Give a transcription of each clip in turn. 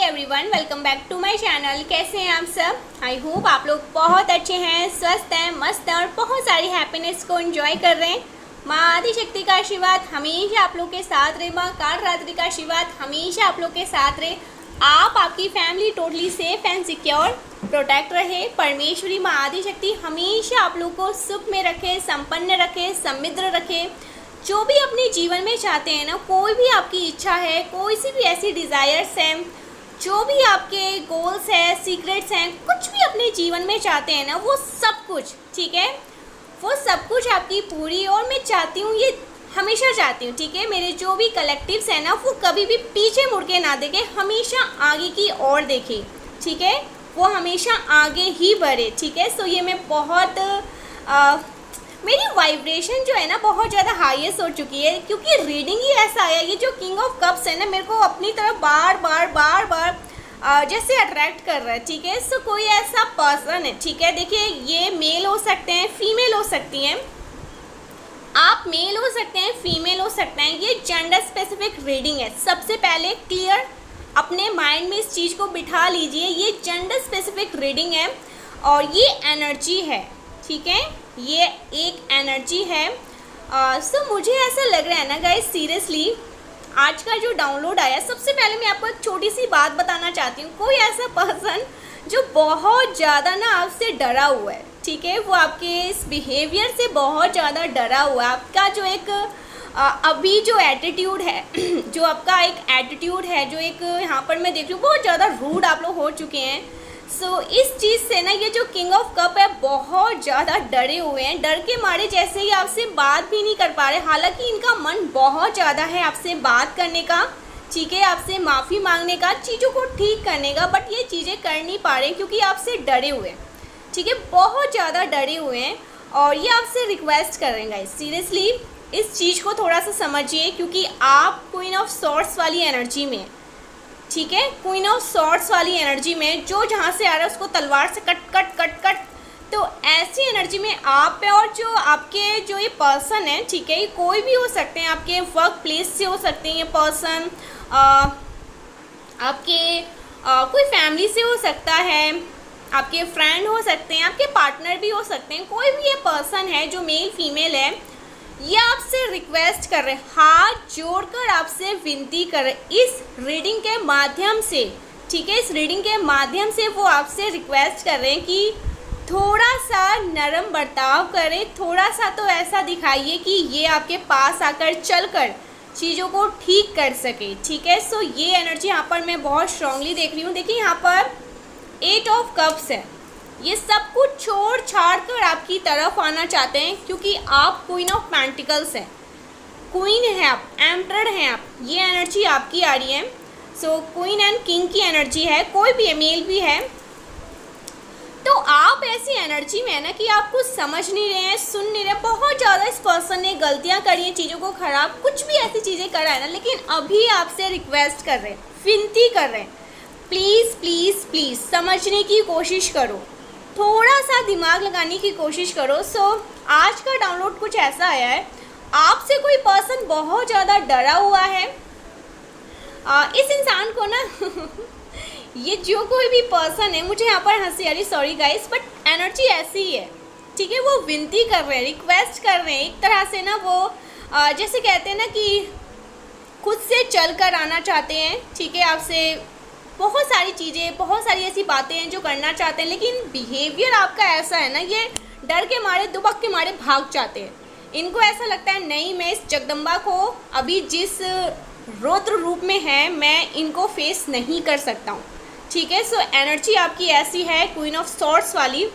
Everyone, welcome back to my channel. कैसे हैं आप सब? आई होप आप लोग बहुत अच्छे हैं, स्वस्थ हैं, मस्त हैं और बहुत सारी हैप्पीनेस को एंजॉय कर रहे हैं। माँ आदिशक्ति का आशीर्वाद हमेशा आप लोग के साथ रहे। माँ कालरात्रि का आशीर्वाद हमेशा आप लोग के साथ रहे। आप आपकी family totally safe and secure protect रहे। परमेश्वरी माँ आदिशक्ति हमेशा आप लोग को सुख में रखे, संपन्न रखे, समृद्ध रखे। जो भी अपने जीवन में चाहते हैं ना, कोई भी आपकी इच्छा है, कोई सी भी ऐसी डिज़ायर्स हैं, जो भी आपके गोल्स हैं, सीक्रेट्स हैं, कुछ भी अपने जीवन में चाहते हैं ना, वो सब कुछ, ठीक है, वो सब कुछ आपकी पूरी। और मैं चाहती हूँ, ये हमेशा चाहती हूँ, ठीक है, मेरे जो भी कलेक्टिव्स हैं ना, वो कभी भी पीछे मुड़ के ना देखें, हमेशा आगे की ओर देखें, ठीक है, वो हमेशा आगे ही बढ़े, ठीक है। सो ये मैं बहुत मेरी वाइब्रेशन जो है ना बहुत ज़्यादा हाईएस्ट हो चुकी है, क्योंकि रीडिंग ही ऐसा आया। ये जो किंग ऑफ कप्स है ना, मेरे को अपनी तरफ बार बार जैसे अट्रैक्ट कर रहा है, ठीक है। सो कोई ऐसा पर्सन है, ठीक है, देखिए ये मेल हो सकते हैं, फीमेल हो सकती हैं, आप मेल हो सकते हैं, फीमेल हो सकते हैं। ये जेंडर स्पेसिफिक रीडिंग है। सबसे पहले क्लियर अपने माइंड में इस चीज़ को बिठा लीजिए, ये जेंडर स्पेसिफिक रीडिंग है और ये एनर्जी है, ठीक है, ये एक एनर्जी है। सो मुझे ऐसा लग रहा है ना गाइस, सीरियसली आज का जो डाउनलोड आया, सबसे पहले मैं आपको एक छोटी सी बात बताना चाहती हूँ। कोई ऐसा पर्सन जो बहुत ज़्यादा ना आपसे डरा हुआ है, ठीक है, वो आपके इस बिहेवियर से बहुत ज़्यादा डरा हुआ है। आपका जो एक अभी जो एटीट्यूड है जो आपका एक एटीट्यूड है, जो एक यहाँ पर मैं देख रही हूँ बहुत ज़्यादा रूड आप लोग हो चुके हैं। सो इस चीज़ से ना, ये जो किंग ऑफ कप है बहुत ज़्यादा डरे हुए हैं, डर के मारे जैसे ही आपसे बात भी नहीं कर पा रहे। हालांकि इनका मन बहुत ज़्यादा है आपसे बात करने का, ठीक है, आपसे माफ़ी मांगने का, चीज़ों को ठीक करने का, बट ये चीज़ें कर नहीं पा रहे क्योंकि आपसे डरे हुए हैं, ठीक है, बहुत ज़्यादा डरे हुए हैं। और ये आपसे रिक्वेस्ट कर रहे हैं गाइस, सीरियसली इस चीज़ को थोड़ा सा समझिए, क्योंकि आप क्वीन ऑफ सॉर्ड्स वाली एनर्जी में, ठीक है, क्वीन ऑफ सॉर्ड्स वाली एनर्जी में, जो जहाँ से आ रहा है उसको तलवार से कट कट कट कट, तो ऐसी एनर्जी में आप है। और जो आपके जो ये पर्सन है, ठीक है, ये कोई भी हो सकते हैं, आपके वर्क प्लेस से हो सकते हैं ये पर्सन, आपके कोई फैमिली से हो सकता है, आपके फ्रेंड हो सकते हैं, आपके पार्टनर भी हो सकते हैं। कोई भी ये पर्सन है जो मेल फीमेल है, ये आपसे रिक्वेस्ट कर रहे हैं, हाथ जोड़कर आपसे विनती कर रहे इस रीडिंग के माध्यम से, ठीक है, इस रीडिंग के माध्यम से वो आपसे रिक्वेस्ट कर रहे हैं कि थोड़ा सा नरम बर्ताव करें, थोड़ा सा तो ऐसा दिखाइए कि ये आपके पास आकर चलकर चीज़ों को ठीक कर सके, ठीक है। सो ये एनर्जी यहाँ पर मैं बहुत स्ट्रांगली देख रही हूँ। देखिए यहाँ पर 8 ऑफ कप्स है, ये सब कुछ छोड़ छाड़ कर आपकी तरफ आना चाहते हैं, क्योंकि आप क्वीन ऑफ पेंटिकल्स हैं, क्वीन है आप, एम्परर हैं आप, ये एनर्जी आपकी आ रही है। सो क्वीन एंड किंग की एनर्जी है, कोई भी मेल भी है। तो आप ऐसी एनर्जी में है ना कि आप कुछ समझ नहीं रहे हैं, सुन नहीं रहे, बहुत ज़्यादा इस पर्सन ने गलतियाँ करी हैं, चीज़ों को ख़राब कुछ भी ऐसी चीज़ें करा है ना, लेकिन अभी आपसे रिक्वेस्ट कर रहे हैं, विनती कर रहे हैं, प्लीज़ प्लीज़ प्लीज़ समझने की कोशिश करो, थोड़ा सा दिमाग लगाने की कोशिश करो। सो आज का डाउनलोड कुछ ऐसा आया है, आपसे कोई पर्सन बहुत ज़्यादा डरा हुआ है। इस इंसान को ना ये जो कोई भी पर्सन है, मुझे यहाँ पर हंसी आ रही, सॉरी गाइस, बट एनर्जी ऐसी ही है, ठीक है, वो विनती कर रहे हैं, रिक्वेस्ट कर रहे हैं, एक तरह से ना वो जैसे कहते हैं ना कि खुद से चल कर आना चाहते हैं, ठीक है, आपसे बहुत सारी चीज़ें, बहुत सारी ऐसी बातें हैं जो करना चाहते हैं, लेकिन बिहेवियर आपका ऐसा है ना, ये डर के मारे, दुबक के मारे भाग जाते हैं। इनको ऐसा लगता है नहीं, मैं इस जगदम्बा को अभी जिस रौद्र रूप में है, मैं इनको फेस नहीं कर सकता हूँ, ठीक है। सो एनर्जी आपकी ऐसी है, क्वीन ऑफ सॉर्ड्स वाली।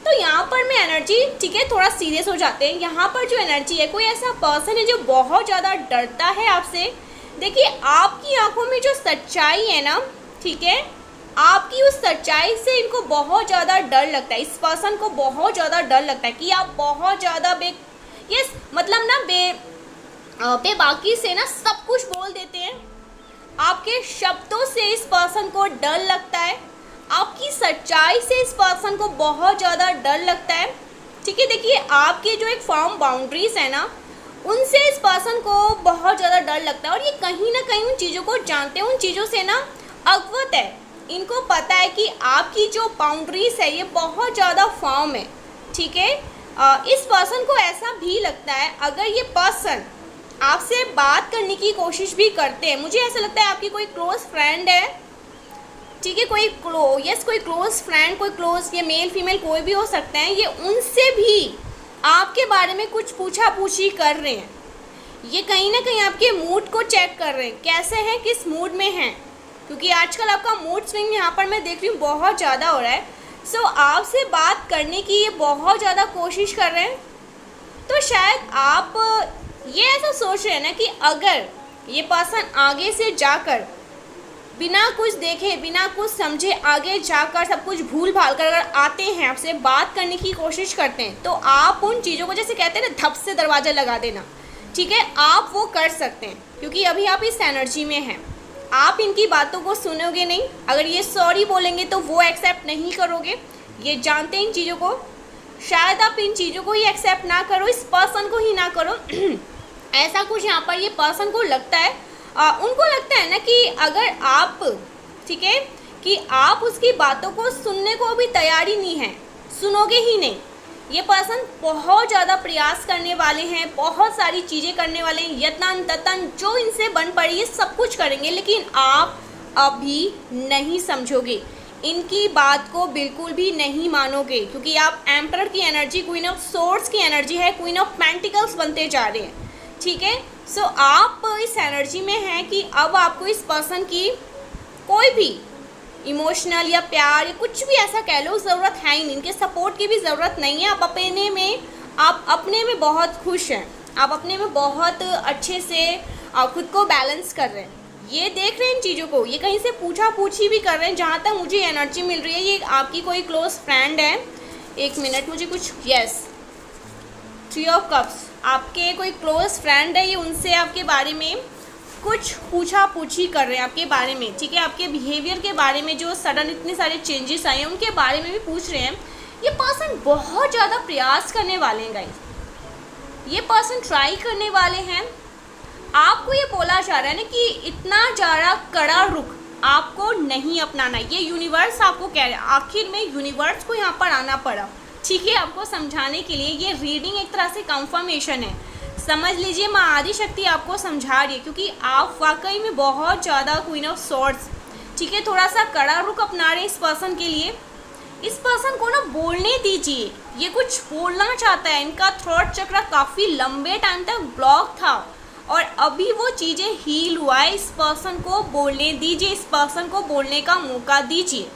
तो यहाँ पर मैं एनर्जी, ठीक है, थोड़ा सीरियस हो जाते हैं। यहाँ पर जो एनर्जी है, कोई ऐसा पर्सन है जो बहुत ज़्यादा डरता है आपसे। देखिए आपकी आंखों में जो सच्चाई है ना, ठीक है, आपकी उस सच्चाई से इनको बहुत ज़्यादा डर लगता है, इस पर्सन को बहुत ज़्यादा डर लगता है कि आप बहुत ज़्यादा मतलब ना बेबाकी से ना सब कुछ बोल देते हैं। आपके शब्दों से इस पर्सन को डर लगता है, आपकी सच्चाई से इस पर्सन को बहुत ज़्यादा डर लगता है, ठीक है। देखिए आपके जो एक फर्म बाउंड्रीज है ना, उनसे इस पर्सन को बहुत ज़्यादा डर लगता है, और ये कहीं ना कहीं उन चीज़ों को जानते हैं, उन चीज़ों से ना अवगत है, इनको पता है कि आपकी जो बाउंड्रीज है ये बहुत ज़्यादा फर्म है, ठीक है। इस पर्सन को ऐसा भी लगता है अगर ये पर्सन आपसे बात करने की कोशिश भी करते हैं, मुझे ऐसा लगता है आपकी कोई क्लोज फ्रेंड है, ठीक है, कोई क्लोज फ्रेंड, कोई क्लोज, ये मेल फीमेल कोई भी हो सकता है, ये उनसे भी आपके बारे में कुछ पूछा पूछी कर रहे हैं। ये कहीं ना कहीं आपके मूड को चेक कर रहे हैं, कैसे हैं, किस मूड में हैं, क्योंकि आजकल आपका मूड स्विंग यहाँ पर मैं देख रही हूँ बहुत ज़्यादा हो रहा है। सो आपसे बात करने की ये बहुत ज़्यादा कोशिश कर रहे हैं। तो शायद आप ये ऐसा सोच रहे हैं ना कि अगर ये पर्सन आगे से जाकर बिना कुछ देखे, बिना कुछ समझे, आगे जाकर सब कुछ भूल भाल कर अगर आते हैं, आपसे बात करने की कोशिश करते हैं, तो आप उन चीज़ों को, जैसे कहते हैं ना, धप से दरवाज़ा लगा देना, ठीक है, आप वो कर सकते हैं, क्योंकि अभी आप इस एनर्जी में हैं। आप इनकी बातों को सुनोगे नहीं, अगर ये सॉरी बोलेंगे तो वो एक्सेप्ट नहीं करोगे, ये जानते हैं इन चीज़ों को। शायद आप इन चीज़ों को ही एक्सेप्ट ना करो, इस पर्सन को ही ना करो। ऐसा कुछ यहाँ पर ये पर्सन को लगता है, उनको लगता है ना कि अगर आप, ठीक है, कि आप उसकी बातों को सुनने को भी तैयारी नहीं है, सुनोगे ही नहीं। ये पर्सन बहुत ज़्यादा प्रयास करने वाले हैं, बहुत सारी चीज़ें करने वाले हैं, यत्न तत्न जो इनसे बन पड़ी है सब कुछ करेंगे, लेकिन आप अभी नहीं समझोगे, इनकी बात को बिल्कुल भी नहीं मानोगे, क्योंकि आप एम्परर की एनर्जी, क्वीन ऑफ सोर्ड्स की एनर्जी है, क्वीन ऑफ पेंटिकल्स बनते जा रहे हैं, ठीक है। सो आप इस एनर्जी में हैं कि अब आपको इस पर्सन की कोई भी इमोशनल या प्यार या कुछ भी ऐसा कह लो ज़रूरत है ही नहीं, इनके सपोर्ट की भी ज़रूरत नहीं है। आप अपने में बहुत खुश हैं, आप अपने में बहुत अच्छे से खुद को बैलेंस कर रहे हैं, ये देख रहे हैं इन चीज़ों को, ये कहीं से पूछा पूछी भी कर रहे हैं। जहाँ तक मुझे एनर्जी मिल रही है, ये आपकी कोई क्लोज फ्रेंड है। एक मिनट, मुझे कुछ, यस, 3 ऑफ कप्स, आपके कोई क्लोज फ्रेंड है, ये उनसे आपके बारे में कुछ पूछा पूछी कर रहे हैं आपके बारे में, ठीक है, आपके बिहेवियर के बारे में, जो सडन इतने सारे चेंजेस आए हैं उनके बारे में भी पूछ रहे हैं। ये पर्सन बहुत ज़्यादा प्रयास करने वाले हैं गाइस, ये पर्सन ट्राई करने वाले हैं। आपको ये बोला जा रहा है ना कि इतना ज़्यादा कड़ा रुख आपको नहीं अपनाना, ये यूनिवर्स आपको कह रहा है। आखिर में यूनिवर्स को यहाँ पर आना पड़ा, ठीक है, आपको समझाने के लिए। ये रीडिंग एक तरह से कंफर्मेशन है, समझ लीजिए, माँ आदिशक्ति आपको समझा रही है, क्योंकि आप वाकई में बहुत ज़्यादा क्वीन ऑफ सॉर्ड्स, ठीक है, थोड़ा सा कड़ा रुख अपना रहे हैं इस पर्सन के लिए। इस पर्सन को ना बोलने दीजिए, ये कुछ बोलना चाहता है, इनका थ्रोट चक्र काफ़ी लंबे टाइम तक ब्लॉक था और अभी वो चीज़ें हील हुआ है। इस पर्सन को बोलने दीजिए, इस पर्सन को बोलने का मौका दीजिए।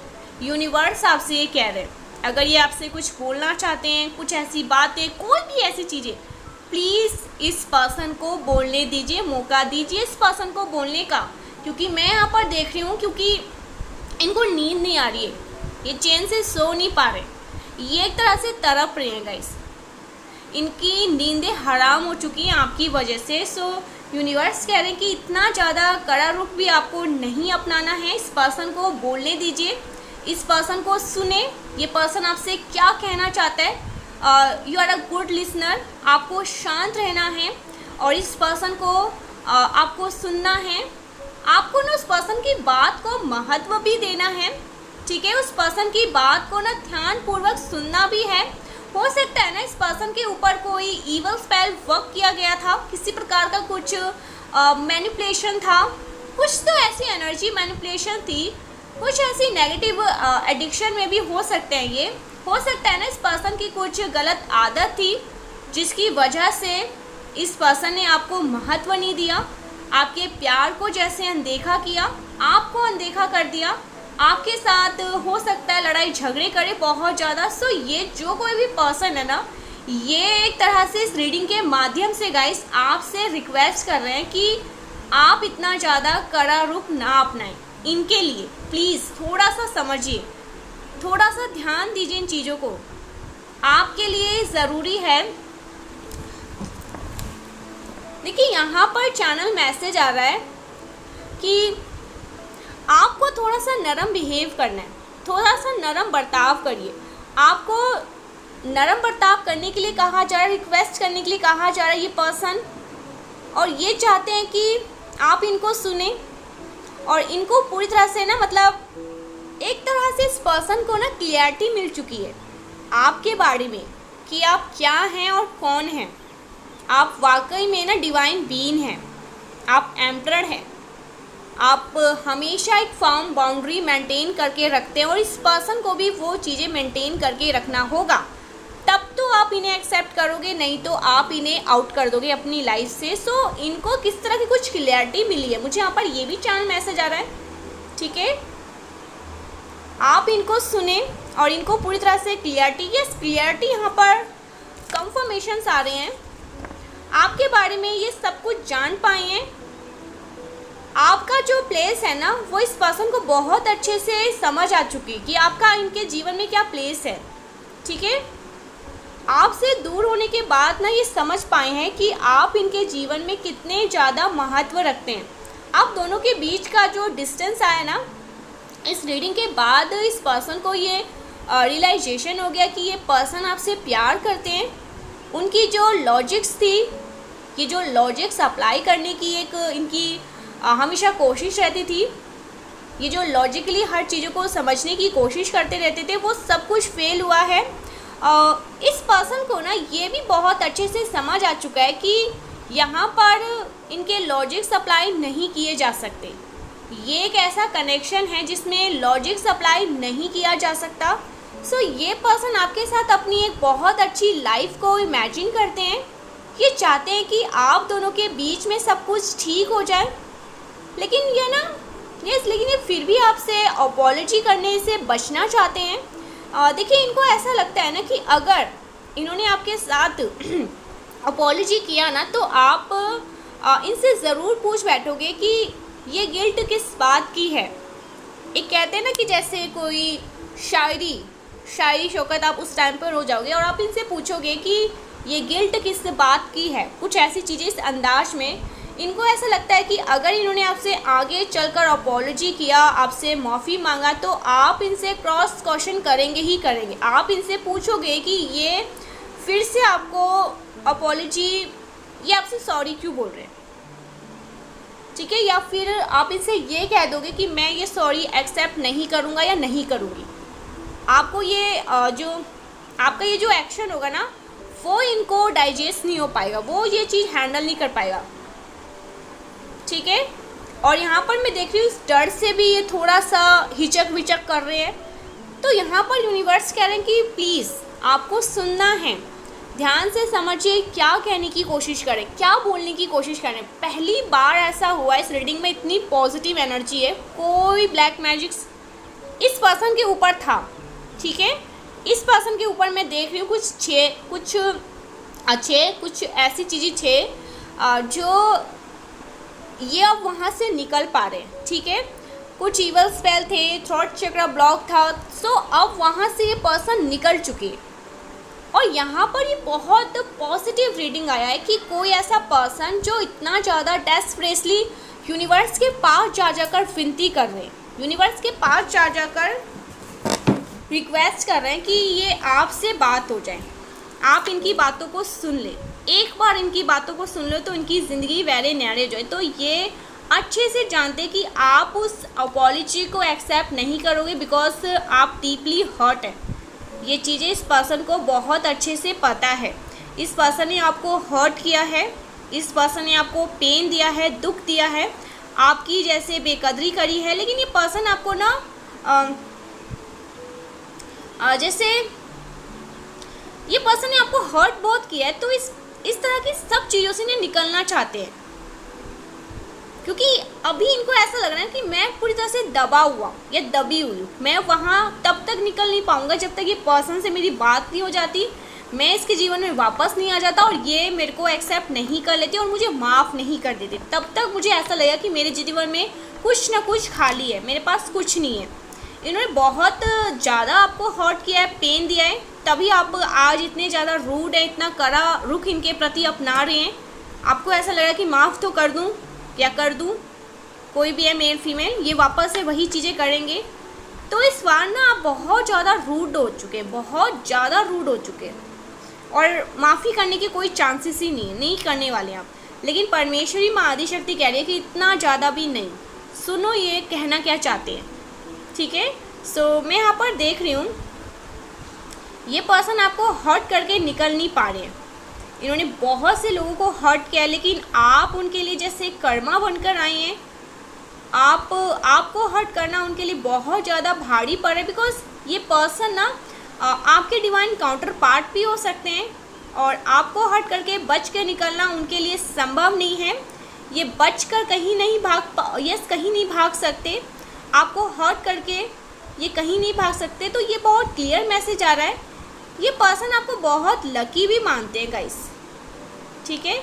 यूनिवर्स आपसे ये कह रहे हैं, अगर ये आपसे कुछ बोलना चाहते हैं, कुछ ऐसी बातें, कोई भी ऐसी चीज़ें, प्लीज़ इस पर्सन को बोलने दीजिए, मौका दीजिए इस पर्सन को बोलने का। क्योंकि मैं यहाँ पर देख रही हूँ, क्योंकि इनको नींद नहीं आ रही है, ये चैन से सो नहीं पा रहे, ये एक तरह से तड़प रहे हैं गाइस, इनकी नींदें हराम हो चुकी हैं आपकी वजह से। सो यूनिवर्स कह रहे हैं कि इतना ज़्यादा कड़ा रुख भी आपको नहीं अपनाना है, इस पर्सन को बोलने दीजिए, इस पर्सन को सुने, ये पर्सन आपसे क्या कहना चाहता है। You are a good listener, आपको शांत रहना है और इस पर्सन को आपको सुनना है, आपको ना उस पर्सन की बात को महत्व भी देना है, ठीक है, उस पर्सन की बात को ना ध्यानपूर्वक सुनना भी है। हो सकता है ना इस पर्सन के ऊपर कोई ईवल स्पेल वर्क किया गया था, किसी प्रकार का कुछ मैनिपुलेशन था, कुछ तो ऐसी एनर्जी मैनिपुलेशन थी, कुछ ऐसी नेगेटिव एडिक्शन में भी हो सकते हैं। ये हो सकता है ना इस पर्सन की कुछ गलत आदत थी, जिसकी वजह से इस पर्सन ने आपको महत्व नहीं दिया, आपके प्यार को जैसे अनदेखा किया, आपको अनदेखा कर दिया, आपके साथ हो सकता है लड़ाई झगड़े करे बहुत ज़्यादा। सो ये जो कोई भी पर्सन है ना, ये एक तरह से इस रीडिंग के माध्यम से गाइस आपसे रिक्वेस्ट कर रहे हैं कि आप इतना ज़्यादा कड़ा रुख ना अपनाएं इनके लिए। प्लीज़ थोड़ा सा समझिए, थोड़ा सा ध्यान दीजिए इन चीज़ों को, आपके लिए ज़रूरी है। देखिए यहाँ पर चैनल मैसेज आ रहा है कि आपको थोड़ा सा नरम बिहेव करना है, थोड़ा सा नरम बर्ताव करिए। आपको नरम बर्ताव करने के लिए कहा जा रहा है, रिक्वेस्ट करने के लिए कहा जा रहा है ये पर्सन, और ये चाहते हैं कि आप इनको सुने और इनको पूरी तरह से ना, मतलब एक तरह से इस पर्सन को ना क्लियरिटी मिल चुकी है आपके बारे में कि आप क्या हैं और कौन हैं। आप वाकई में ना डिवाइन बीइंग हैं, आप एम्परर हैं। आप हमेशा एक फर्म बाउंड्री मेंटेन करके रखते हैं और इस पर्सन को भी वो चीज़ें मेंटेन करके रखना होगा, तब तो आप इन्हें एक्सेप्ट करोगे, नहीं तो आप इन्हें आउट कर दोगे अपनी लाइफ से। सो इनको किस तरह की कुछ क्लियरिटी मिली है, मुझे यहाँ पर ये भी चैनल मैसेज आ रहा है, ठीक है। आप इनको सुने और इनको पूरी तरह से क्लियरिटी यहाँ पर कंफर्मेशंस आ रहे हैं आपके बारे में, ये सब कुछ जान पाए हैं। आपका जो प्लेस है ना वो इस पर्सन को बहुत अच्छे से समझ आ चुकी कि आपका इनके जीवन में क्या प्लेस है, ठीक है। आपसे दूर होने के बाद ना ये समझ पाए हैं कि आप इनके जीवन में कितने ज़्यादा महत्व रखते हैं। आप दोनों के बीच का जो डिस्टेंस आया ना, इस रीडिंग के बाद इस पर्सन को ये रियलाइजेशन हो गया कि ये पर्सन आपसे प्यार करते हैं। उनकी जो लॉजिक्स थी, ये जो लॉजिक्स अप्लाई करने की एक इनकी हमेशा कोशिश रहती थी, ये जो लॉजिकली हर चीज़ों को समझने की कोशिश करते रहते थे, वो सब कुछ फेल हुआ है। इस पर्सन को ना ये भी बहुत अच्छे से समझ आ चुका है कि यहाँ पर इनके लॉजिक्स अप्लाई नहीं किए जा सकते। ये एक ऐसा कनेक्शन है जिसमें लॉजिक्स अप्लाई नहीं किया जा सकता। सो ये पर्सन आपके साथ अपनी एक बहुत अच्छी लाइफ को इमेजिन करते हैं। ये चाहते हैं कि आप दोनों के बीच में सब कुछ ठीक हो जाए, लेकिन ये फिर भी आपसे अपॉलॉजी करने से बचना चाहते हैं। देखिए, इनको ऐसा लगता है ना कि अगर इन्होंने आपके साथ अपॉलॉजी किया ना, तो आप इनसे ज़रूर पूछ बैठोगे कि ये गिल्ट किस बात की है। एक कहते हैं ना कि जैसे कोई शायरी शौकत, आप उस टाइम पर हो जाओगे और आप इनसे पूछोगे कि ये गिल्ट किस बात की है, कुछ ऐसी चीज़ें इस अंदाज में। इनको ऐसा लगता है कि अगर इन्होंने आपसे आगे चलकर अपॉलॉजी किया, आपसे माफ़ी मांगा, तो आप इनसे क्रॉस क्वेश्चन करेंगे ही करेंगे। आप इनसे पूछोगे कि ये फिर से आपको अपॉलॉजी, ये आपसे सॉरी क्यों बोल रहे हैं, ठीक है। या फिर आप इनसे ये कह दोगे कि मैं ये सॉरी एक्सेप्ट नहीं करूँगा या नहीं करूँगी। आपको ये जो आपका ये जो एक्शन होगा ना, वो इनको डाइजेस्ट नहीं हो पाएगा, वो ये चीज़ हैंडल नहीं कर पाएगा, ठीक है। और यहाँ पर मैं देख रही हूँ इस डर से भी ये थोड़ा सा हिचक विचक कर रहे हैं। तो यहाँ पर यूनिवर्स कह रहे हैं कि प्लीज़ आपको सुनना है, ध्यान से समझिए, क्या कहने की कोशिश करें, क्या बोलने की कोशिश करें। पहली बार ऐसा हुआ इस रीडिंग में, इतनी पॉजिटिव एनर्जी है, कोई ब्लैक मैजिक्स इस पर्सन के ऊपर था, ठीक है। इस पर्सन के ऊपर मैं देख रही हूँ कुछ ऐसी चीज़ें थे जो ये अब वहाँ से निकल पा रहे हैं, ठीक है। कुछ इवल स्पेल थे, थ्रॉट चक्र ब्लॉक था, सो अब वहाँ से ये पर्सन निकल चुके हैं। और यहाँ पर ये बहुत पॉजिटिव रीडिंग आया है कि कोई ऐसा पर्सन जो इतना ज़्यादा डेस्परेटली यूनिवर्स के पास जा जाकर विनती कर रहे हैं, यूनिवर्स के पास जा जाकर रिक्वेस्ट कर रहे हैं कि ये आपसे बात हो जाए, आप इनकी बातों को सुन लें। एक बार इनकी बातों को सुन लो तो इनकी ज़िंदगी वेरे न्यारे जो है। तो ये अच्छे से जानते कि आप उस अपॉलॉजी को एक्सेप्ट नहीं करोगे, बिकॉज आप डीपली हर्ट है। ये चीज़ें इस पर्सन को बहुत अच्छे से पता है। इस पर्सन ने आपको हर्ट किया है, इस पर्सन ने आपको पेन दिया है, दुख दिया है, आपकी जैसे बेकदरी करी है। लेकिन ये पर्सन आपको ना जैसे ये पर्सन ने आपको हर्ट बहुत किया है, तो इस तरह की सब चीज़ों से नहीं निकलना चाहते हैं, क्योंकि अभी इनको ऐसा लग रहा है कि मैं पूरी तरह से दबा हुआ या दबी हुई हूँ। मैं वहाँ तब तक निकल नहीं पाऊँगा जब तक ये पर्सन से मेरी बात नहीं हो जाती, मैं इसके जीवन में वापस नहीं आ जाता और ये मेरे को एक्सेप्ट नहीं कर लेती और मुझे माफ़ नहीं कर देती। तब तक मुझे ऐसा लगेगा कि मेरे जीवन में कुछ ना कुछ खाली है, मेरे पास कुछ नहीं है। इन्होंने बहुत ज़्यादा आपको हर्ट किया है, पेन दिया है, तभी आप आज इतने ज़्यादा रूड है, इतना कड़ा रुख इनके प्रति अपना रहे हैं। आपको ऐसा लग रहा है कि माफ़ तो कर दूं या कर दूं, कोई भी है मेल फीमेल, ये वापस से वही चीज़ें करेंगे। तो इस बार ना आप बहुत ज़्यादा रूड हो चुके हैं, बहुत ज़्यादा रूड हो चुके हैं और माफ़ी करने के कोई चांसेस ही नहीं करने वाले आप। लेकिन परमेश्वरी माँ आदिशक्ति कह रही है कि इतना ज़्यादा भी नहीं। सुनो ये कहना क्या चाहते हैं, ठीक है। सो मैं यहाँ पर देख रही हूँ ये पर्सन आपको हर्ट करके निकल नहीं पा रहे हैं। इन्होंने बहुत से लोगों को हर्ट किया, लेकिन आप उनके लिए जैसे कर्मा बनकर आई हैं। आपको हर्ट करना उनके लिए बहुत ज़्यादा भारी पड़े, बिकॉज ये पर्सन ना आपके डिवाइन काउंटर पार्ट भी हो सकते हैं, और आपको हर्ट करके बच के निकलना उनके लिए संभव नहीं है। ये बच कर कहीं नहीं कहीं नहीं भाग सकते। आपको हर्ट करके ये कहीं नहीं भाग सकते। तो ये बहुत क्लियर मैसेज आ रहा है, ये पर्सन आपको बहुत लकी भी मानते हैं गाइस, ठीक है।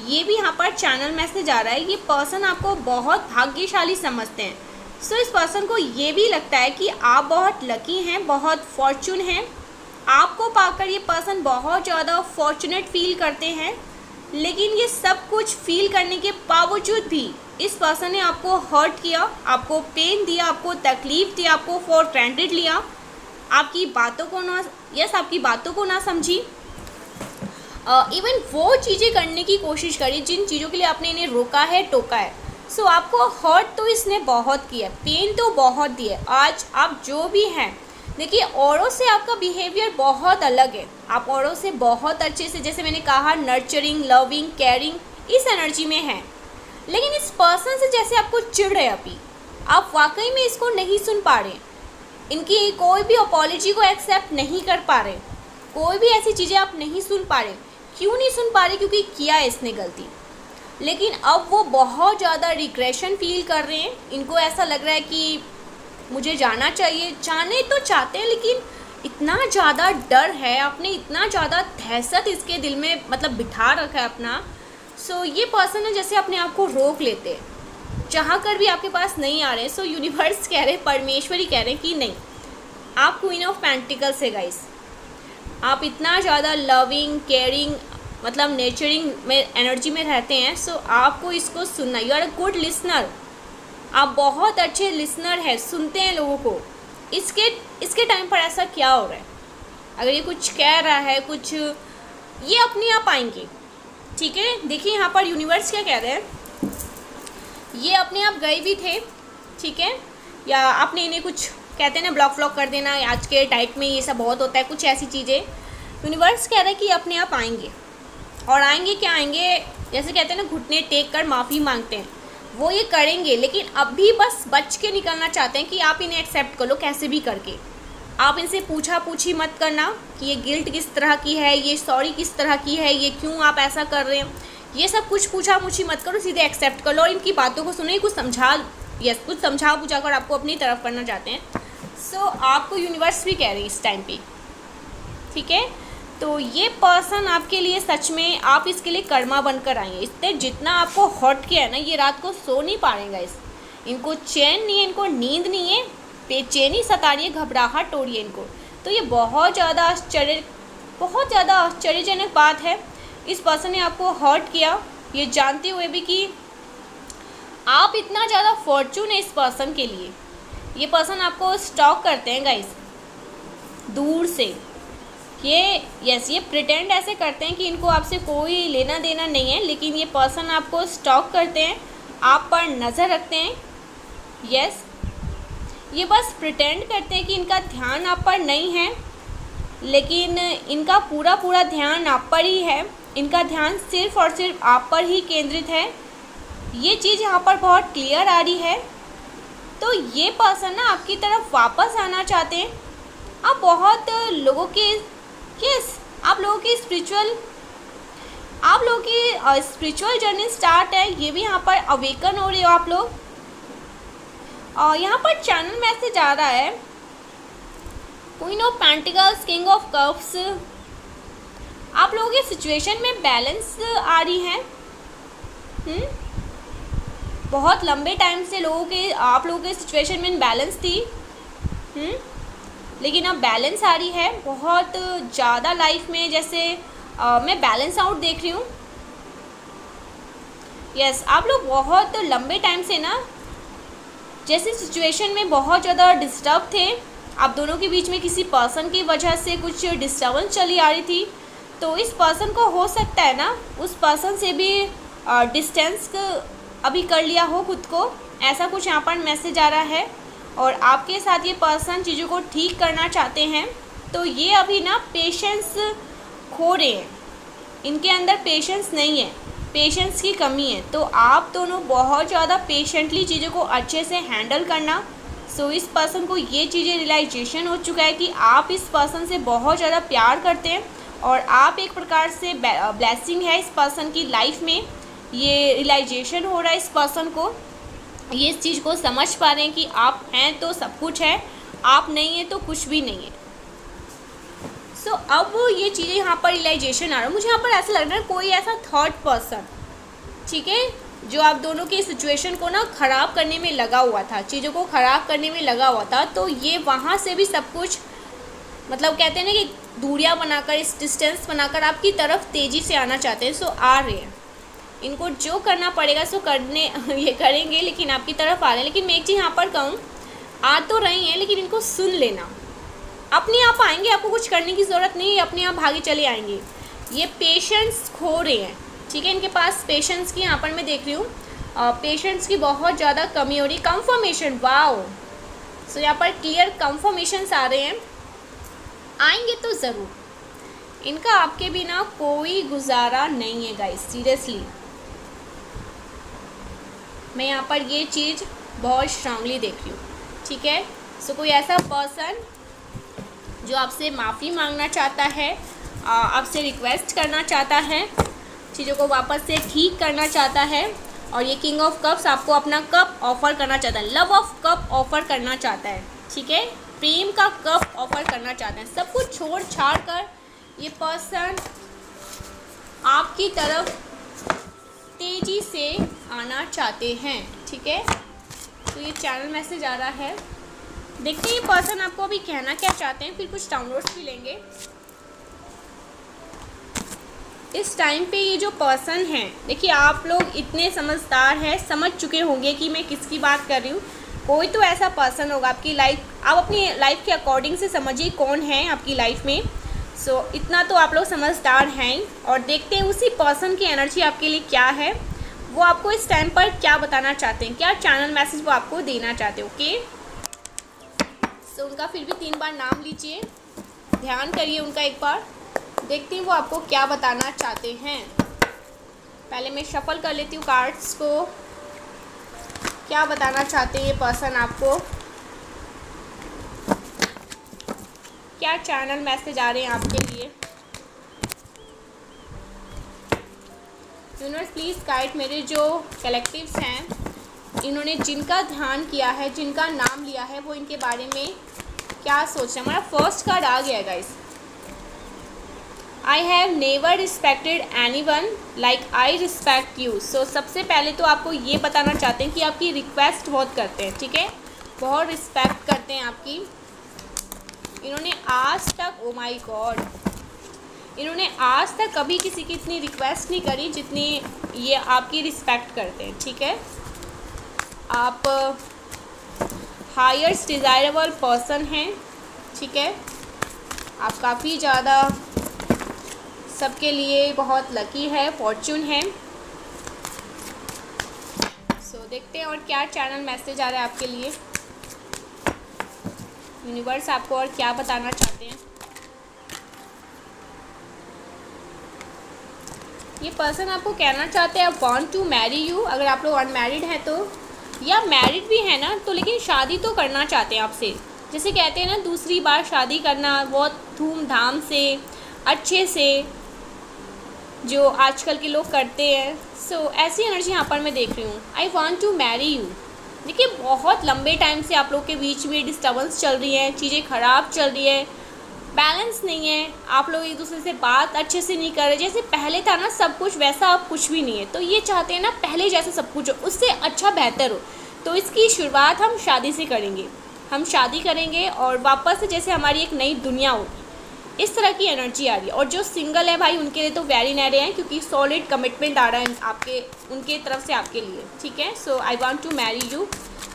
ये भी यहाँ पर चैनल मैसेज आ रहा है, ये पर्सन आपको बहुत भाग्यशाली समझते हैं। सो इस पर्सन को ये भी लगता है कि आप बहुत लकी हैं, बहुत फॉर्चून हैं। आपको पाकर ये पर्सन बहुत ज़्यादा फॉर्चुनेट फील करते हैं, लेकिन ये सब कुछ फील करने के बावजूद भी इस पर्सन ने आपको हर्ट किया, आपको पेन दिया, आपको तकलीफ़ दी, आपको फॉर ग्रांटेड लिया, आपकी बातों को ना समझी। इवन वो चीज़ें करने की कोशिश करी जिन चीज़ों के लिए आपने इन्हें रोका है, टोका है। सो आपको हर्ट तो इसने बहुत किया, पेन तो बहुत दिया। आज आप जो भी हैं, देखिए औरों से आपका बिहेवियर बहुत अलग है। आप औरों से बहुत अच्छे से, जैसे मैंने कहा, नर्चरिंग, लविंग, केयरिंग इस एनर्जी में हैं। लेकिन इस पर्सन से जैसे आपको चिढ़ है अभी, आप वाकई में इसको नहीं सुन पा रहे, इनकी कोई भी अपॉलॉजी को एक्सेप्ट नहीं कर पा रहे, कोई भी ऐसी चीज़ें आप नहीं सुन पा रहे। क्यों नहीं सुन पा रहे? क्योंकि किया है इसने गलती, लेकिन अब वो बहुत ज़्यादा रिग्रेशन फील कर रहे हैं। इनको ऐसा लग रहा है कि मुझे जाना चाहिए, जाने तो चाहते हैं, लेकिन इतना ज़्यादा डर है, आपने इतना ज़्यादा दहशत इसके दिल में मतलब बिठा रखा है अपना। सो ये पर्सन है जैसे अपने आप को रोक लेते हैं, चाह कर भी आपके पास नहीं आ रहे। सो यूनिवर्स कह रहे, परमेश्वरी कह रहे कि नहीं, आप क्वीन ऑफ पेंटिकल्स है गाइस। आप इतना ज़्यादा लविंग, केयरिंग, मतलब नेचरिंग में एनर्जी में रहते हैं। सो आपको इसको सुनना, you are a good listener. आप बहुत अच्छे लिसनर हैं, सुनते हैं लोगों को। इसके टाइम पर ऐसा क्या हो रहा है? अगर ये कुछ कह रहा है, कुछ, ये अपने आप आएंगे, ठीक है। देखिए यहाँ पर यूनिवर्स क्या कह रहे हैं, ये अपने आप गए भी थे, ठीक है, या आपने इन्हें कुछ कहते हैं ना ब्लॉक व्लॉक कर देना, आज के टाइप में ये सब बहुत होता है, कुछ ऐसी चीज़ें। यूनिवर्स कह रहा है कि अपने आप आएंगे, और आएंगे क्या आएंगे, जैसे कहते हैं ना घुटने टेक कर माफ़ी मांगते हैं, वो ये करेंगे। लेकिन अभी बस बच के निकलना चाहते हैं कि आप इन्हें एक्सेप्ट कर लो कैसे भी करके। आप इनसे पूछा पूछी मत करना कि ये गिल्ट किस तरह की है, ये सॉरी किस तरह की है, ये क्यों आप ऐसा कर रहे हैं, ये सब कुछ पूछा पूछी मत करो, सीधे एक्सेप्ट कर लो। और इनकी बातों को सुनो, कुछ समझा बुझा कर आपको अपनी तरफ करना चाहते हैं। सो आपको यूनिवर्स भी कह रही है इस टाइम पे, ठीक है। तो ये पर्सन आपके लिए सच में, आप इसके लिए कर्मा बनकर आएंगे। इसने जितना आपको हर्ट किया है ना, ये रात को सो नहीं पाएंगे गाइस। इनको चैन नहीं है, इनको नींद नहीं है, बेचैनी सता रही है, घबराहट हो रही है इनको। तो ये बहुत ज़्यादा आश्चर्यजनक बात है। इस पर्सन ने आपको हर्ट किया, ये जानते हुए भी कि आप इतना ज़्यादा फॉर्चून है इस पर्सन के लिए। ये पर्सन आपको स्टॉक करते हैं गाइस दूर से। ये प्रिटेंड ऐसे करते हैं कि इनको आपसे कोई लेना देना नहीं है, लेकिन ये पर्सन आपको स्टॉक करते हैं, आप पर नज़र रखते हैं। ये बस प्रिटेंड करते हैं कि इनका ध्यान आप पर नहीं है, लेकिन इनका पूरा ध्यान आप पर ही है। इनका ध्यान सिर्फ़ और सिर्फ आप पर ही केंद्रित है। ये चीज़ यहाँ पर बहुत क्लियर आ रही है। तो ये पर्सन ना आपकी तरफ वापस आना चाहते हैं। आप बहुत लोगों के आप लोगों की स्पिरिचुअल जर्नी स्टार्ट है। ये भी यहाँ पर अवेकन हो रहे हो आप लोग। और यहाँ पर चैनल मैसेज आ रहा है, queen of pentacles, king of cups. आप लोगों के सिचुएशन में बैलेंस आ रही है। बहुत लंबे टाइम से आप लोगों के सिचुएशन में बैलेंस थी, लेकिन अब बैलेंस आ रही है बहुत ज़्यादा लाइफ में। जैसे मैं बैलेंस आउट देख रही हूँ। आप लोग बहुत लंबे टाइम से ना जैसे सिचुएशन में बहुत ज़्यादा डिस्टर्ब थे। आप दोनों के बीच में किसी पर्सन की वजह से कुछ डिस्टर्बेंस चली आ रही थी। तो इस पर्सन को हो सकता है ना उस पर्सन से भी डिस्टेंस अभी कर लिया हो खुद को, ऐसा कुछ यहाँ पर मैसेज आ रहा है। और आपके साथ ये पर्सन चीज़ों को ठीक करना चाहते हैं। तो ये अभी ना पेशेंस खो रहे हैं, इनके अंदर पेशेंस नहीं है, पेशेंस की कमी है। तो आप दोनों बहुत ज़्यादा पेशेंटली चीज़ों को अच्छे से हैंडल करना। सो इस पर्सन को ये चीज़ें रियलाइजेशन हो चुका है कि आप इस पर्सन से बहुत ज़्यादा प्यार करते हैं और आप एक प्रकार से ब्लेसिंग है इस पर्सन की लाइफ में। ये रियलाइजेशन हो रहा है इस पर्सन को, ये इस चीज़ को समझ पा रहे हैं कि आप हैं तो सब कुछ है, आप नहीं हैं तो कुछ भी नहीं है। सो अब ये चीज़ें यहाँ पर रियलाइजेशन आ रहा है। मुझे यहाँ पर ऐसा लग रहा है कोई ऐसा थर्ड पर्सन, ठीक है, जो आप दोनों की सिचुएशन को ना ख़राब करने में लगा हुआ था, चीज़ों को ख़राब करने में लगा हुआ था। तो ये वहाँ से भी सब कुछ मतलब कहते हैं ना कि दूरियाँ बनाकर, इस डिस्टेंस बनाकर आपकी तरफ तेज़ी से आना चाहते हैं। सो आ रहे हैं, इनको जो करना पड़ेगा सो करने ये करेंगे, लेकिन आपकी तरफ आ रहे हैं। लेकिन मैं एक चीज़ यहाँ पर कहूँ, आ तो रही हैं लेकिन इनको सुन लेना, अपने आप आएंगे, आपको कुछ करने की ज़रूरत नहीं है, अपने आप भागे चले आएंगे। ये पेशेंस खो रहे हैं, ठीक है, इनके पास पेशेंस की यहाँ पर मैं देख रही हूँ पेशेंस की बहुत ज़्यादा कमी हो रही। कंफर्मेशन, वाओ, सो यहाँ पर क्लियर कंफर्मेशंस आ रहे हैं, आएंगे तो ज़रूर, इनका आपके बिना कोई गुजारा नहीं है गाइस, सीरियसली मैं यहाँ पर ये चीज़ बहुत स्ट्रांगली देख रही हूँ, ठीक है। सो कोई ऐसा पर्सन जो आपसे माफ़ी मांगना चाहता है, आपसे रिक्वेस्ट करना चाहता है, चीज़ों को वापस से ठीक करना चाहता है, और ये किंग ऑफ कप्स आपको अपना कप ऑफ़र करना चाहता है, लव ऑफ कप ऑफ़र करना चाहता है, ठीक है, प्रेम का कप ऑफ़र करना चाहता है। सब कुछ छोड़ छाड़ कर ये पर्सन आपकी तरफ तेज़ी से आना चाहते हैं, ठीक है। तो ये चैनल मैसेज आ रहा है, देखते हैं ये पर्सन आपको अभी कहना क्या चाहते हैं, फिर कुछ डाउनलोड्स भी लेंगे। इस टाइम पे ये जो पर्सन है, देखिए आप लोग इतने समझदार हैं, समझ चुके होंगे कि मैं किसकी बात कर रही हूँ। कोई तो ऐसा पर्सन होगा आपकी लाइफ, आप अपनी लाइफ के अकॉर्डिंग से समझिए कौन है आपकी लाइफ में। सो इतना तो आप लोग समझदार हैं, और देखते हैं उसी पर्सन की एनर्जी आपके लिए क्या है, वो आपको इस टाइम पर क्या बताना चाहते हैं, क्या चैनल मैसेज वो आपको देना चाहते हैं। ओके, सो उनका फिर भी 3 बार नाम लीजिए, ध्यान करिए उनका एक बार, देखते हैं वो आपको क्या बताना चाहते हैं। पहले मैं शफल कर लेती हूँ कार्ड्स को, क्या बताना चाहते हैं ये पर्सन आपको, क्या चैनल मैसेज आ रहे हैं आपके लिए। यूनिवर्स प्लीज़ गाइड मेरे जो कलेक्टिव्स हैं, इन्होंने जिनका ध्यान किया है, जिनका नाम लिया है, वो इनके बारे में क्या सोच रहे हैं। हमारा फर्स्ट कार्ड आ गया guys, I have never respected anyone like I respect you. So सबसे पहले तो आपको ये बताना चाहते हैं कि आपकी रिक्वेस्ट बहुत करते हैं, ठीक है, बहुत रिस्पेक्ट करते हैं आपकी। इन्होंने आज तक, ओ माय गॉड, इन्होंने आज तक कभी किसी की इतनी रिक्वेस्ट नहीं करी जितनी ये आपकी रिस्पेक्ट करते हैं, ठीक है। आप हाईएस्ट डिज़ायरेबल पर्सन हैं, ठीक है, आप काफ़ी ज़्यादा सबके लिए बहुत लकी है, फॉर्चून है। सो देखते हैं और क्या चैनल मैसेज आ रहा है आपके लिए, यूनिवर्स आपको और क्या बताना चाहते हैं। ये पर्सन आपको कहना चाहते हैं I want to marry you. अगर आप लोग अनमैरिड हैं तो, या मैरिड भी है ना तो, लेकिन शादी तो करना चाहते हैं आपसे, जैसे कहते हैं ना दूसरी बार शादी करना, बहुत धूमधाम से अच्छे से जो आजकल के लोग करते हैं। सो ऐसी एनर्जी यहाँ पर मैं देख रही हूँ, I want to marry you. देखिए बहुत लंबे टाइम से आप लोग के बीच में डिस्टर्बेंस चल रही है, चीज़ें ख़राब चल रही है, बैलेंस नहीं है, आप लोग एक दूसरे से बात अच्छे से नहीं कर रहे, जैसे पहले था ना सब कुछ वैसा अब कुछ भी नहीं है। तो ये चाहते हैं ना पहले जैसे सब कुछ हो, उससे अच्छा बेहतर हो। तो इसकी शुरुआत हम शादी से करेंगे, हम शादी करेंगे और वापस से जैसे हमारी एक नई दुनिया होगी, इस तरह की एनर्जी आ रही है। और जो सिंगल है भाई उनके लिए तो वेरी नैरे हैं, क्योंकि सॉलिड कमिटमेंट आ रहा है आपके, उनके तरफ से आपके लिए, ठीक है। So I want to marry you,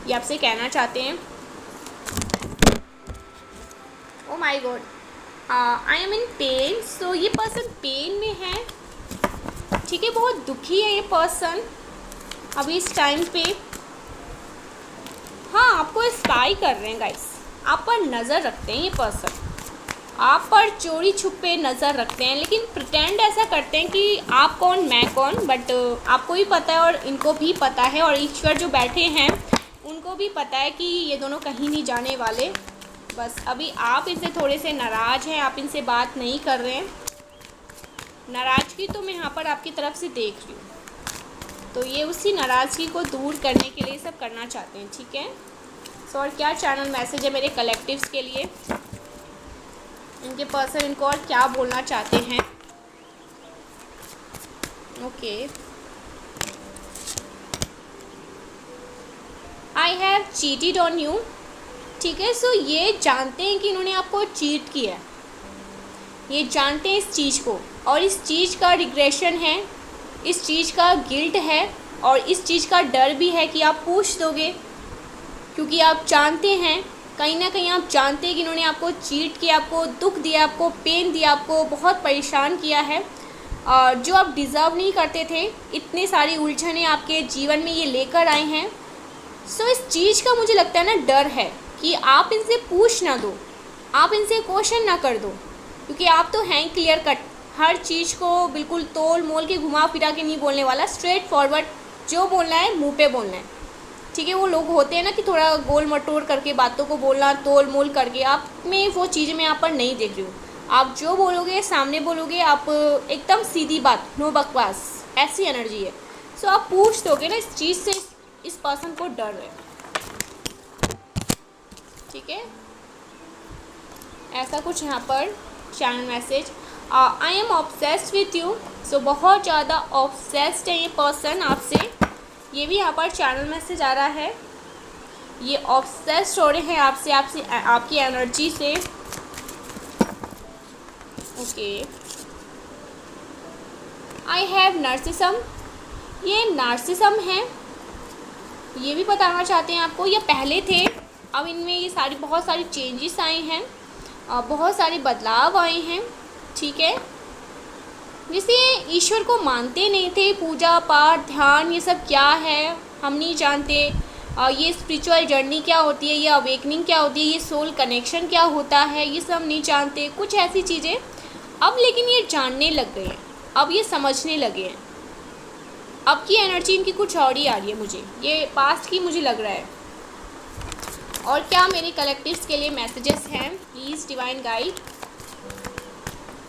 ये आपसे कहना चाहते हैं। Oh my God, I am in pain. So ये पर्सन पेन में है, ठीक है, बहुत दुखी है ये पर्सन अभी इस टाइम पे। हाँ, आपको स्पाई कर रहे हैं गाइस, आप पर नज़र रखते हैं ये पर्सन, आप पर चोरी छुपे नज़र रखते हैं, लेकिन प्रिटेंड ऐसा करते हैं कि आप कौन मैं कौन, बट आपको भी पता है और इनको भी पता है और ईश्वर जो बैठे हैं उनको भी पता है कि ये दोनों कहीं नहीं जाने वाले। बस अभी आप इनसे थोड़े से नाराज़ हैं, आप इनसे बात नहीं कर रहे हैं। नाराज़गी तो मैं यहाँ पर आपकी तरफ से देख रही हूँ, तो ये उसी नाराज़गी को दूर करने के लिए सब करना चाहते हैं, ठीक है। सो और क्या चैनल मैसेज है मेरे कलेक्टिव्स के लिए, इनके पर्सन इनको और क्या बोलना चाहते हैं। Okay, I have cheated on you, ठीक है। सो ये जानते हैं कि इन्होंने आपको चीट किया है, ये जानते हैं इस चीज़ को, और इस चीज़ का रिग्रेशन है, इस चीज़ का गिल्ट है, और इस चीज़ का डर भी है कि आप पूछ दोगे, क्योंकि आप जानते हैं, कहीं ना कहीं आप जानते हैं कि इन्होंने आपको चीट किया, आपको दुख दिया, आपको पेन दिया, आपको बहुत परेशान किया है, और जो आप डिज़र्व नहीं करते थे। इतनी सारी उलझनें आपके जीवन में ये लेकर आए हैं। सो इस चीज़ का मुझे लगता है ना डर है कि आप इनसे पूछ ना दो, आप इनसे क्वेश्चन ना कर दो, क्योंकि आप तो हैं क्लियर कट, हर चीज़ को बिल्कुल तोल मोल के घुमा फिरा के नहीं बोलने वाला, स्ट्रेट फॉरवर्ड जो बोलना है मुँह पे बोलना है, ठीक है। वो लोग होते हैं ना कि थोड़ा गोल मटोर करके बातों को बोलना, तोल मोल करके, आप में वो चीज़ें मैं यहाँ पर नहीं देख रही हूँ। आप जो बोलोगे सामने बोलोगे, आप एकदम सीधी बात, नो बकवास, ऐसी एनर्जी है। सो आप पूछ दोगे ना, इस चीज़ से इस पर्सन को डर है, ठीक है। ऐसा कुछ यहाँ पर channel message, I am obsessed with you. So बहुत ज़्यादा ऑब्सेस्ड है ये पर्सन आपसे, ये भी यहाँ पर चैनल मैसेज आ रहा है। ये ऑब्सेस्ड हो रहे हैं आपसे, आपकी एनर्जी से। ओके, आई हैव नार्सिसम, ये नार्सिसम है, ये भी बताना चाहते हैं आपको। ये पहले थे, अब इनमें ये बहुत सारी चेंजेस आए हैं, बहुत सारे बदलाव आए हैं, ठीक है। जैसे ईश्वर को मानते नहीं थे, पूजा पाठ ध्यान ये सब क्या है हम नहीं जानते, ये स्पिरिचुअल जर्नी क्या होती है, ये अवेकनिंग क्या होती है, ये सोल कनेक्शन क्या होता है, ये सब नहीं जानते, कुछ ऐसी चीज़ें। अब लेकिन ये जानने लग गए हैं, अब ये समझने लगे हैं, अब की एनर्जी इनकी कुछ और ही आ रही है मुझे, ये पास्ट की मुझे लग रहा है। और क्या मेरे कलेक्टिव्स के लिए मैसेजेस हैं प्लीज़ डिवाइन गाइड,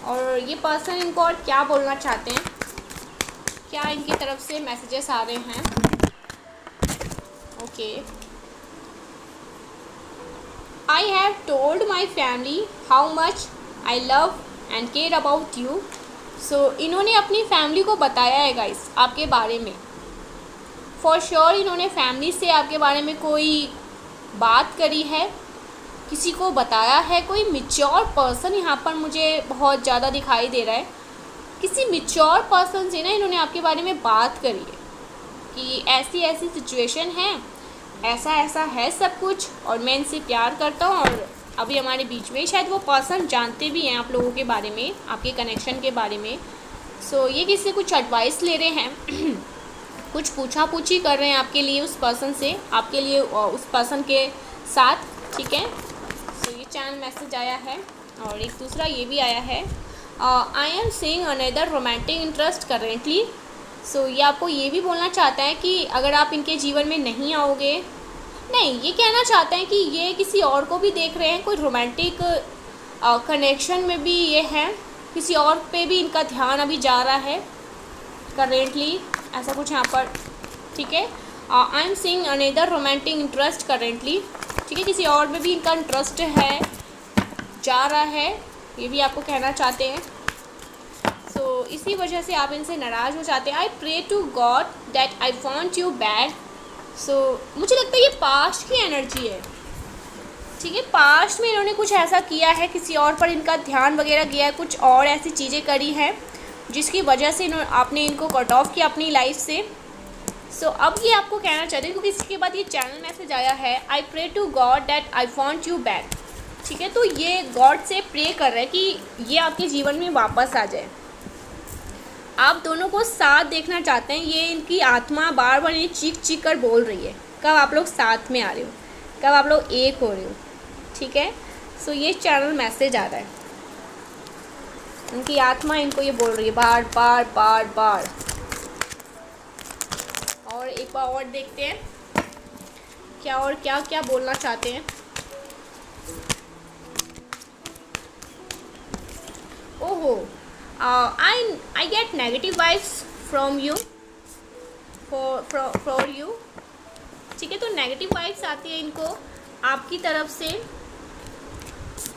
और ये पर्सन इनको और क्या बोलना चाहते हैं, क्या इनकी तरफ से मैसेजेस आ रहे हैं। Okay, I have told my family how much I love and care about you. So इन्होंने अपनी फैमिली को बताया है गाइस आपके बारे में, फॉर श्योर इन्होंने फैमिली से आपके बारे में कोई बात करी है, किसी को बताया है। कोई मिच्योर पर्सन यहाँ पर मुझे बहुत ज़्यादा दिखाई दे रहा है, किसी मिच्योर पर्सन से ना इन्होंने आपके बारे में बात करी है कि ऐसी ऐसी सिचुएशन है, ऐसा ऐसा है सब कुछ, और मैं इनसे प्यार करता हूँ, और अभी हमारे बीच में शायद वो पर्सन जानते भी हैं आप लोगों के बारे में, आपके कनेक्शन के बारे में। सो ये किसी से कुछ एडवाइस ले रहे हैं कुछ पूछा पूछी कर रहे हैं आपके लिए उस पर्सन से, आपके लिए उस पर्सन के साथ, ठीक है। सो ये चैनल मैसेज आया है, और एक दूसरा ये भी आया है, I am seeing another romantic interest currently. So ये आपको ये भी बोलना चाहता है कि अगर आप इनके जीवन में नहीं आओगे, नहीं ये कहना चाहते हैं कि ये किसी और को भी देख रहे हैं, कोई रोमांटिक कनेक्शन में भी ये हैं, किसी और पे भी इनका ध्यान अभी जा रहा है करेंटली, ऐसा कुछ यहाँ पर, ठीक है। I am seeing another romantic interest currently, ठीक है, किसी और में भी इनका इंटरेस्ट है, जा रहा है, ये भी आपको कहना चाहते हैं। सो इसी वजह से आप इनसे नाराज़ हो जाते हैं। I pray to God that I want you bad. So मुझे लगता है ये पास्ट की एनर्जी है, ठीक है। पास्ट में इन्होंने कुछ ऐसा किया है, किसी और पर इनका ध्यान वगैरह गया है, कुछ और ऐसी चीज़ें करी हैं जिसकी वजह से आपने इनको कट ऑफ किया अपनी लाइफ से। सो अब ये आपको कहना चाहते हैं, क्योंकि इसके बाद ये चैनल मैसेज आया है, I pray to God that I want you back, ठीक है। तो ये गॉड से प्रे कर रहे हैं कि ये आपके जीवन में वापस आ जाए। आप दोनों को साथ देखना चाहते हैं, ये इनकी आत्मा बार बार ये चीख चीख कर बोल रही है कब आप लोग साथ में आ रहे हो। कब आप लोग एक हो रहे हो, ठीक है। सो ये चैनल मैसेज आ रहा है, उनकी आत्मा इनको ये बोल रही है बार बार बार बार। और एक बार और देखते हैं क्या और क्या क्या बोलना चाहते हैं। ओहो, I get negative vibes from you for you, ठीक है। तो नेगेटिव वाइब्स आती है इनको आपकी तरफ से,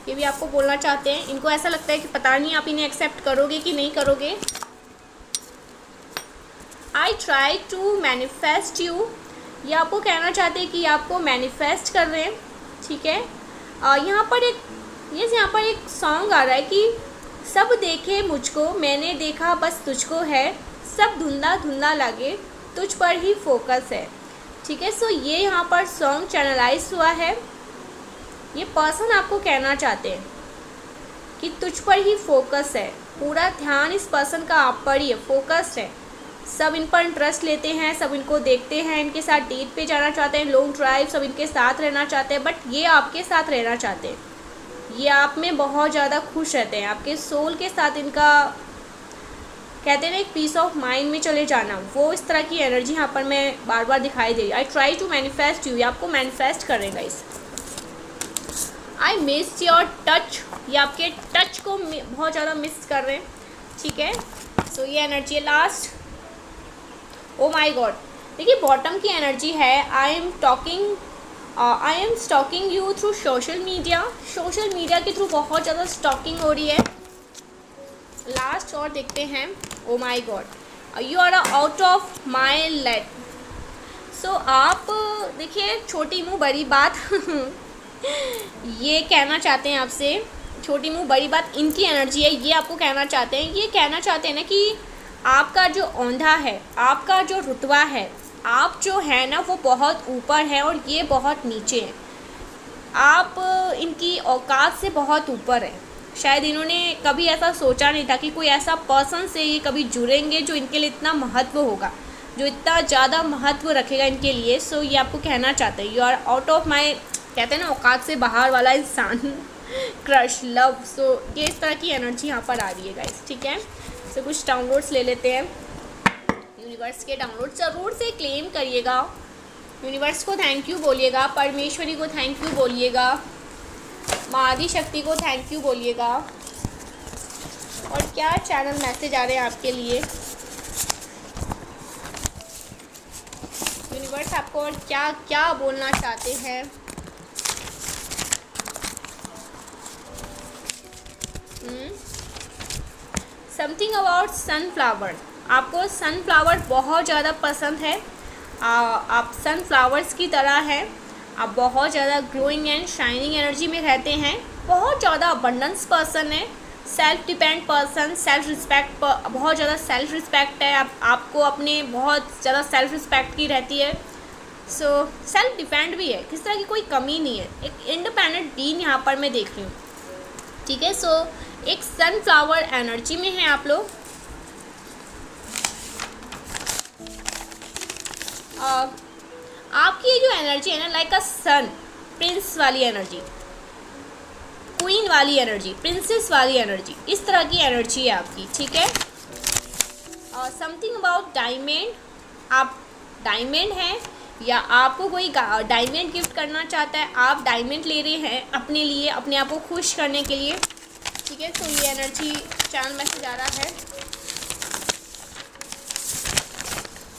ये भी आपको बोलना चाहते हैं। इनको ऐसा लगता है कि पता नहीं आप इन्हें एक्सेप्ट करोगे कि नहीं करोगे। I try to manifest you, ये आपको कहना चाहते हैं कि आपको मैनिफेस्ट कर रहे हैं, ठीक है। यहाँ पर एक सॉन्ग आ रहा है कि सब देखे मुझको, मैंने देखा बस तुझको है, सब धुंधला धुंधला लगे, तुझ पर ही फोकस है, ठीक है। सो ये यहाँ पर सॉन्ग चैनलाइज हुआ है। ये पर्सन आपको कहना चाहते हैं कि तुझ पर ही फोकस है, पूरा ध्यान इस पर्सन का आप पर ही है, फोकस्ड है। सब इन पर इंटरेस्ट लेते हैं, सब इनको देखते हैं, इनके साथ डेट पे जाना चाहते हैं, लॉन्ग ड्राइव, सब इनके साथ रहना चाहते हैं। बट ये आपके साथ रहना चाहते हैं, ये आप में बहुत ज़्यादा खुश रहते हैं, आपके सोल के साथ इनका कहते हैं ना एक पीस ऑफ माइंड में चले जाना, वो इस तरह की एनर्जी यहाँ पर मैं बार बार दिखाई दे रही। I try to manifest you, ये आपको मैनिफेस्ट करेगा इस। आई मिस योर टच, ये आपके टच को बहुत ज़्यादा मिस कर रहे हैं, ठीक है। सो ये एनर्जी है लास्ट। ओ माई गॉड, देखिए बॉटम की एनर्जी है I am stalking you through social media, social media के थ्रू बहुत ज़्यादा स्टॉकिंग हो रही है। लास्ट और देखते हैं। Oh my God, you are out of my league. So आप देखिए छोटी मुँह बड़ी बात ये कहना चाहते हैं आपसे, छोटी मुँह बड़ी बात इनकी एनर्जी है, ये आपको कहना चाहते हैं। ये कहना चाहते हैं ना कि आपका जो औंधा है, आपका जो रुतबा है, आप जो है ना वो बहुत ऊपर है और ये बहुत नीचे है। आप इनकी औकात से बहुत ऊपर है। शायद इन्होंने कभी ऐसा सोचा नहीं था कि कोई ऐसा पर्सन से ये कभी जुड़ेंगे जो इनके लिए इतना महत्व होगा, जो इतना ज़्यादा महत्व रखेगा इनके लिए। सो ये आपको कहना चाहते हैं you are out of my, कहते हैं ना औकात से बाहर वाला इंसान क्रश लव। सो ये इस तरह की एनर्जी यहाँ पर आ रही है गाइस, ठीक है। सो कुछ डाउनलोड्स ले लेते हैं। यूनिवर्स के डाउनलोड ज़रूर से क्लेम करिएगा, यूनिवर्स को थैंक यू बोलिएगा, परमेश्वरी को थैंक यू बोलिएगा, माँ आदि शक्ति को थैंक यू बोलिएगा। और क्या चैनल मैसेज आ रहे हैं आपके लिए, यूनिवर्स आपको और क्या क्या बोलना चाहते हैं। समथिंग अबाउट सनफ्लावर, आपको सनफ्लावर बहुत ज़्यादा पसंद है। आप सनफ्लावर्स की तरह हैं, आप बहुत ज़्यादा ग्लोइंग एंड शाइनिंग एनर्जी में रहते हैं, बहुत ज़्यादा अबंडेंस पर्सन है, self depend person, self respect, बहुत ज़्यादा सेल्फ रिस्पेक्ट है। आपको अपने बहुत ज़्यादा सेल्फ रिस्पेक्ट की रहती है। सो सेल्फ डिपेंड भी है, किस तरह की कोई कमी नहीं है। एक इंडिपेंडेंट बीइंग यहाँ पर मैं देख रही हूँ, ठीक है। सो एक सनफ्लावर एनर्जी में है आप लोग। आपकी ये जो एनर्जी है ना लाइक अ सन, प्रिंस वाली एनर्जी, क्वीन वाली एनर्जी, प्रिंसेस वाली एनर्जी, इस तरह की एनर्जी है आपकी, ठीक है। समथिंग अबाउट डायमंड, आप डायमंड हैं या आपको कोई डायमंड गिफ्ट करना चाहता है, आप डायमंड ले रहे हैं अपने लिए, अपने आप को खुश करने के लिए, ठीक है। तो ये एनर्जी चैनल मैसेज आ रहा है।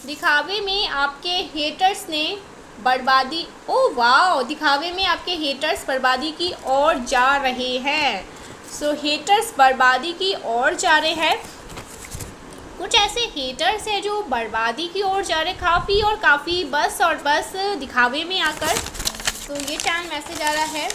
दिखावे में आपके हेटर्स ने बर्बादी, ओ वाह, दिखावे में आपके हेटर्स बर्बादी की ओर जा रहे हैं। सो हेटर्स बर्बादी की ओर जा रहे हैं। कुछ ऐसे हेटर्स हैं जो बर्बादी की ओर जा रहे हैं, काफ़ी और काफ़ी, बस और बस दिखावे में आकर। तो ये चैनल मैसेज आ रहा है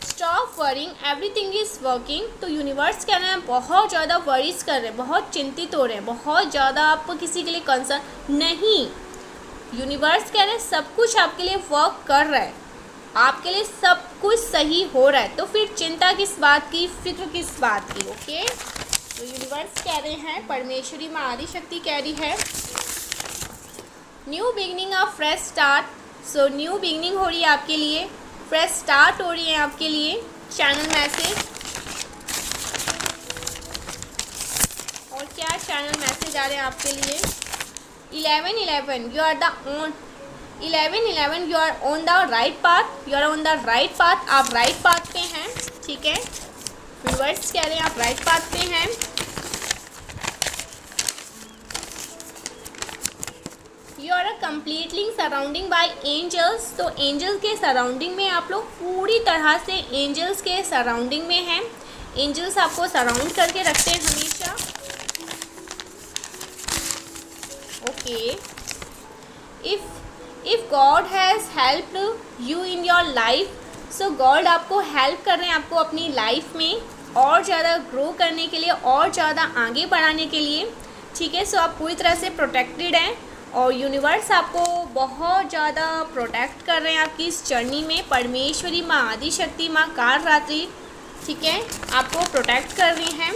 stop worrying everything is working. तो यूनिवर्स कह रहे हैं बहुत ज़्यादा वरीज कर रहे हैं, बहुत चिंतित हो रहे हैं, बहुत ज़्यादा आप किसी के लिए कंसर्न नहीं। यूनिवर्स कह रहे हैं सब कुछ आपके लिए वर्क कर रहा है, आपके लिए सब कुछ सही हो रहा है, तो फिर चिंता किस बात की, फिक्र किस बात की। ओके, तो यूनिवर्स कह रहे हैं, परमेश्वरी माँ आदि शक्ति कह रही है न्यू बिगनिंग, अ fresh start, so new beginning हो रही है आपके लिए, फ्रेश स्टार्ट हो रही है आपके लिए चैनल मैसेज। और क्या चैनल मैसेज आ रहे हैं आपके लिए? 11 you are the on 11 you are on the right path, you are on the right path, आप राइट पाथ पे हैं, ठीक है। यूनिवर्स कह रहे हैं आप राइट पाथ पे हैं। You are completely surrounding by angels, तो एंजल्स के सराउंडिंग में आप लोग पूरी तरह से एंजल्स के सराउंडिंग में हैं। एंजल्स आपको सराउंड करके रखते हैं हमेशा। Okay, if God has helped you in your life, so God आपको हेल्प कर रहे हैं, आपको अपनी लाइफ में और ज़्यादा ग्रो करने के लिए, और ज़्यादा आगे बढ़ाने के लिए, ठीक है। सो आप पूरी तरह से प्रोटेक्टेड हैं और यूनिवर्स आपको बहुत ज़्यादा प्रोटेक्ट कर रहे हैं आपकी इस जर्नी में। परमेश्वरी माँ आदिशक्ति माँ कालरात्रि, ठीक है, आपको प्रोटेक्ट कर रही हैं।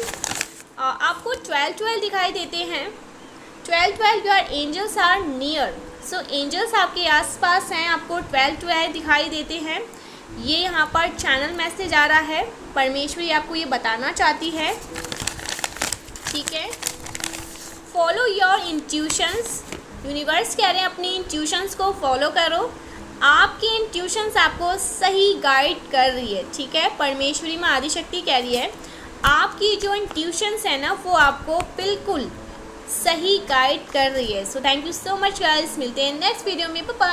आपको 12 दिखाई देते हैं। 12 your angels are near, so angels आपके आसपास हैं, आपको 12 दिखाई देते हैं। ये यहाँ पर चैनल मैसेज आ रहा है, परमेश्वरी आपको ये बताना चाहती है, ठीक है। फॉलो योर इंट्यूशंस, यूनिवर्स कह रहे हैं अपनी इंट्यूशंस को फॉलो करो। आपकी इंट्यूशंस आपको सही गाइड कर रही है, ठीक है। परमेश्वरी माँ आदिशक्ति कह रही है आपकी जो इंट्यूशंस है ना वो आपको बिल्कुल सही गाइड कर रही है। So thank you so much guys, मिलते हैं नेक्स्ट वीडियो में, बाय बाय।